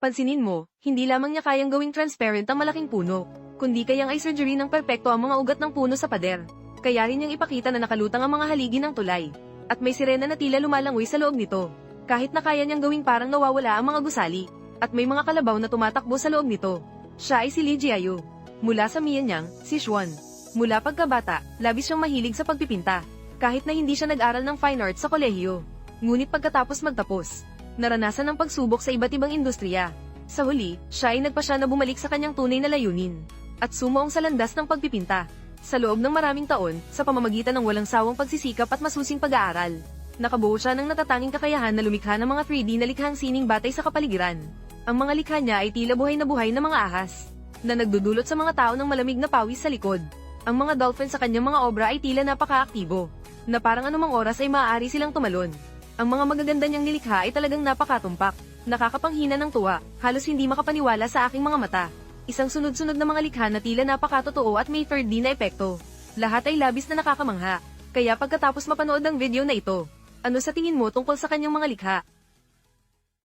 Pansinin mo, hindi lamang niya kayang gawing transparent ang malaking puno, kundi kayang ay surgery ng perpekto ang mga ugat ng puno sa pader. Kaya rin niyang ipakita na nakalutang ang mga haligi ng tulay. At may sirena na tila lumalangoy sa loob nito. Kahit na kaya niyang gawing parang nawawala ang mga gusali. At may mga kalabaw na tumatakbo sa loob nito. Siya ay si Lee Jiayu. Mula sa Mianyang, Sichuan. Mula pagkabata, labis siyang mahilig sa pagpipinta. Kahit na hindi siya nag-aral ng fine arts sa kolehiyo. Ngunit pagkatapos magtapos, naranasan ang pagsubok sa iba't ibang industriya. Sa huli, siya ay nagpasya na bumalik sa kanyang tunay na layunin. At sumuong sa landas ng pagpipinta. Sa loob ng maraming taon, sa pamamagitan ng walang sawang pagsisikap at masusing pag-aaral, nakabuo siya ng natatanging kakayahan na lumikha ng mga 3D na likhang sining batay sa kapaligiran. Ang mga likha niya ay tila buhay na mga ahas, na nagdudulot sa mga tao ng malamig na pawis sa likod. Ang mga dolphin sa kanyang mga obra ay tila napaka-aktibo, na parang anumang oras ay maaari silang tumalon. Ang mga magaganda niyang nilikha ay talagang napakatumpak, nakakapanghina ng tuwa, halos hindi makapaniwala sa aking mga mata. Isang sunod-sunod na mga likha na tila napakatotoo at may 3D na epekto. Lahat ay labis na nakakamangha. Kaya pagkatapos mapanood ng video na ito, ano sa tingin mo tungkol sa kanyang mga likha?